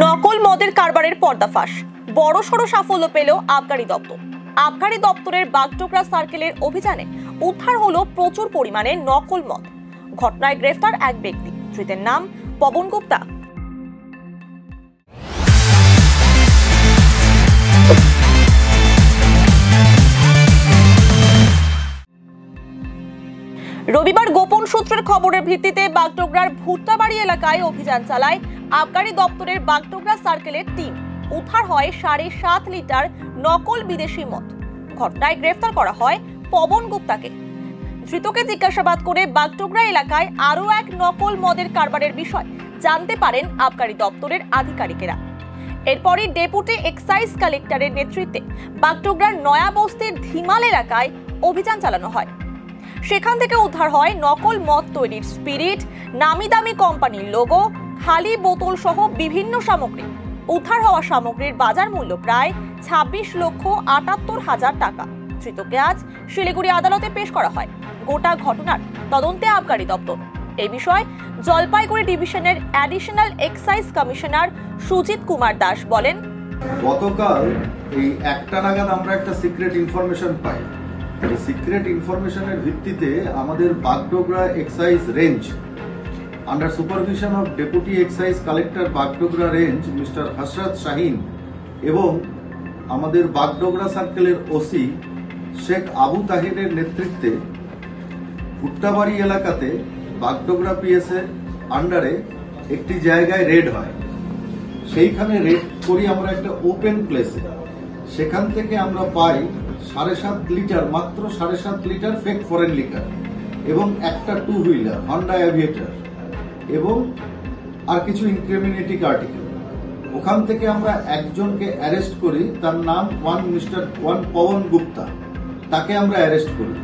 নকল মদের কারবারের পর্দাফাঁস, বড়সড় সাফল্য পেল আবগারি দপ্তর। আবগারি দপ্তরের বাগডোগরা সার্কেলের অভিযানে উদ্ধার হলো প্রচুর পরিমাণে নকল মদ। ঘটনায় গ্রেফতার এক ব্যক্তি, ধৃতের নাম পবন গুপ্তা। রবিবার গোপন সূত্রের খবরের ভিত্তিতে বাগডোগরার ভুট্টাবাড়ি এলাকায় অভিযান চালায় আবগারি দপ্তরের বাগডোগরা সার্কেলের টিম। উদ্ধার হয় 7.5 লিটার নকল বিদেশি মদ। ঘটনায় গ্রেফতার করা হয় পবন গুপ্তাকে। ধৃতকে জিজ্ঞাসাবাদ করে বাগডোগরা এলাকায় আরও এক নকল মদের কারবারের বিষয় জানতে পারেন আবগারি দপ্তরের আধিকারিকেরা। এরপরই ডেপুটি এক্সাইজ কালেক্টরের নেতৃত্বে বাগডোগরার নয়া বস্তির ধিমাল এলাকায় অভিযান চালানো হয়। সেখান থেকে উদ্ধার হয় নকল মদ তৈরির স্পিরিট, নামি দামি কোম্পানির লোগো, খালি বোতল সহ বিভিন্ন সামগ্রী। উদ্ধার হওয়া সামগ্রীর বাজার মূল্য প্রায় 26,78,000 টাকা। ধৃতকে আজ শিলিগুড়ি আদালতে পেশ করা হয়। গোটা ঘটনার তদন্তে আবগারি দপ্তর। এই বিষয়ে জলপাইগুড়ি ডিভিশনের additional excise commissioner Sujit Kumar Das বলেন, গতকাল এই 1টা নাগাদ আমরা একটা সিক্রেট ইনফরমেশন পাই। এই সিক্রেট ইনফরমেশনের ভিত্তিতে আমাদের Bagdogra excise range under supervision of deputy excise collector Bagdogra range mister Hasrat Shahin এবং আমাদের বাগডোগরা সার্কেলের ওসি শেখ আবু তাহিরের নেতৃত্বে ভুট্টাবাড়ি এলাকাতে বাগডোগরা পিএস এর আন্ডারে একটি জায়গায় রেড হয়। সেইখানে রেড করি আমরা একটা ওপেন প্লেসে। সেখান থেকে আমরা পাই 7.5 লিটার, মাত্র 7.5 লিটার ফেক ফরেন লিকার এবং একটা 2 হুইলার হন্ডা অ্যাভিয়েটার এবং আর কিছু ইনক্রিমিনেটিং আর্টিকেল। ওখান থেকে আমরা একজনকে অ্যারেস্ট করি, তার নাম মিস্টার পবন গুপ্তা। তাকে আমরা অ্যারেস্ট করি।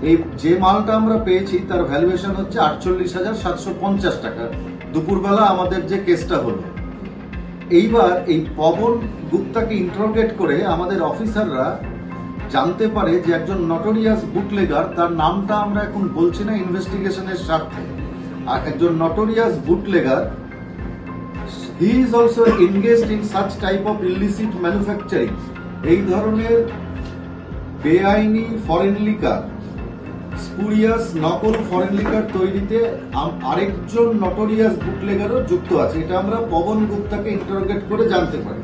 এই যে মালটা আমরা পেয়েছি তার ভ্যালুয়েশন হচ্ছে 48,750 টাকা। দুপুরবেলা আমাদের যে কেসটা হলো, এইবার এই পবন গুপ্তাকে ইন্টারোগেট করে আমাদের অফিসাররা জানতে পারে যে একজন নটোরিয়াস বুটলেগার, তার নামটা আমরা এখন বলছি না ইনভেস্টিগেশনের স্বার্থে, আর একজন notorious bootlegger, he is also engaged in such type of illicit manufacturing. এই ধরনের বেআইনি ফরেন লিকার, স্পুরিয়াস নকল ফরেন লিকার তৈরিতে আরেকজন নটোরিয়াস বুটলেগারও যুক্ত আছে। এটা আমরা পবন গুপ্তাকে ইন্টারোগেট করে জানতে পারি।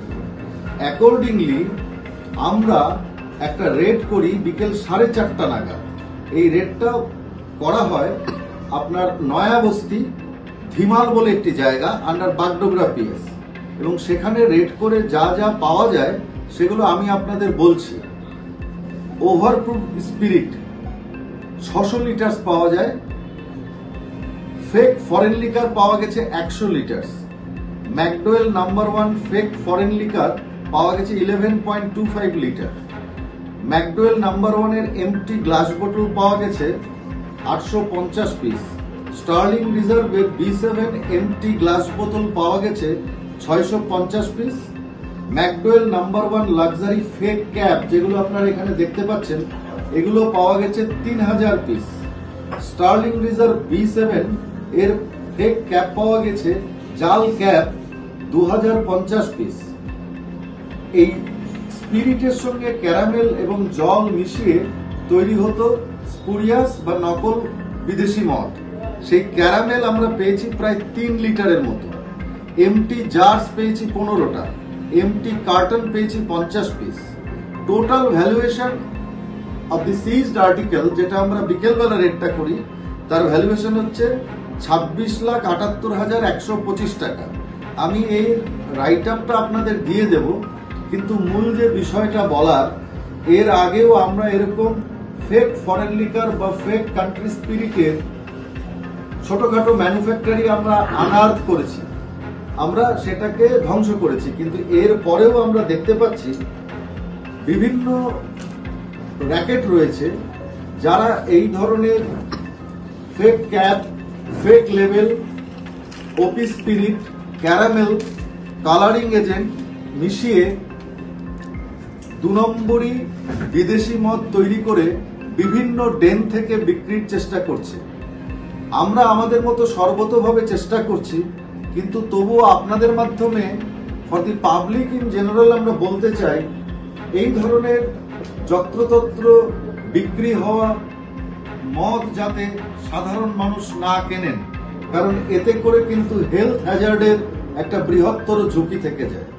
অ্যাকর্ডিংলি আমরা একটা রেড করি বিকেল 4:30 নাগাদ। এই রেডটা করা হয় আপনার নয়া বস্তি ধিমাল বলে একটি জায়গা আন্ডার বাগডোগরা পিএস, এবং সেখানে রেড করে যা যা পাওয়া যায় সেগুলো আমি আপনাদের বলছি। ওভারপ্রুফ স্পিরিট 600 লিটার পাওয়া যায়। ফেক ফরেন লিকার পাওয়া গেছে 100 litre. McDowell number 1 fake foreign liquor পাওয়া গেছে 11.25 লিটার। ম্যাকডোয়েল নাম্বার 1 এর এমটি গ্লাস বোতল পাওয়া গেছে 850 পিস। স্টার্লিং রিজার্ভের B7 এমটি গ্লাস বোতল পাওয়া গেছে 650 piece. McDowell number 1 luxury fake cap, যেগুলো আপনারা এখানে দেখতে পাচ্ছেন, এগুলো পাওয়া গেছে 3000 পিস। স্টার্লিং রিজার্ভ B7 এর ফেক ক্যাপ পাওয়া গেছে, জাল ক্যাপ 2050 পিস। এই স্পিরিটের সঙ্গে ক্যারামেল এবং জল মিশিয়ে তৈরি হতো স্পুরিয়াস বা নকল বিদেশি মদ। সেই ক্যারামেল আমরা পেয়েছি প্রায় 3 লিটারের মতো। এমটি জার্স পেয়েছি 15টা। এমটি কার্টন পেয়েছি 50 piece. Total valuation of the ceased article, যেটা আমরা বিকেলবেলা রেটটা করি, তার ভ্যালুয়েশন হচ্ছে 26,78,125 টাকা। আমি এই রাইট আপটা আপনাদের দিয়ে দেব, কিন্তু মূল যে বিষয়টা বলার, এর আগেও আমরা এরকম ফেক ফরেন লিকার বা ফেক কান্ট্রি স্পিরিটের ছোটখাটো ম্যানুফ্যাক্চারিং আমরা আনার্থ করেছি, আমরা সেটাকে ধ্বংস করেছি। কিন্তু এর পরেও আমরা দেখতে পাচ্ছি বিভিন্ন র্যাকেট রয়েছে যারা এই ধরনের ফেক ক্যাপ, ফেক লেবেল, ওপি স্পিরিট, ক্যারামেল, কালারিং এজেন্ট মিশিয়ে 2 নম্বরই বিদেশি মদ তৈরি করে বিভিন্ন ডেন থেকে বিক্রির চেষ্টা করছে। আমরা আমাদের মতো সর্বতোভাবে চেষ্টা করছি কিন্তু তবুও আপনাদের মাধ্যমে for the public in general আমরা বলতে চাই, এই ধরনের যত্রতত্র বিক্রি হওয়া মদ যাতে সাধারণ মানুষ না কেনেন, কারণ এতে করে কিন্তু হেলথ হ্যাজার্ডের একটা বৃহত্তর ঝুঁকি থেকে যায়।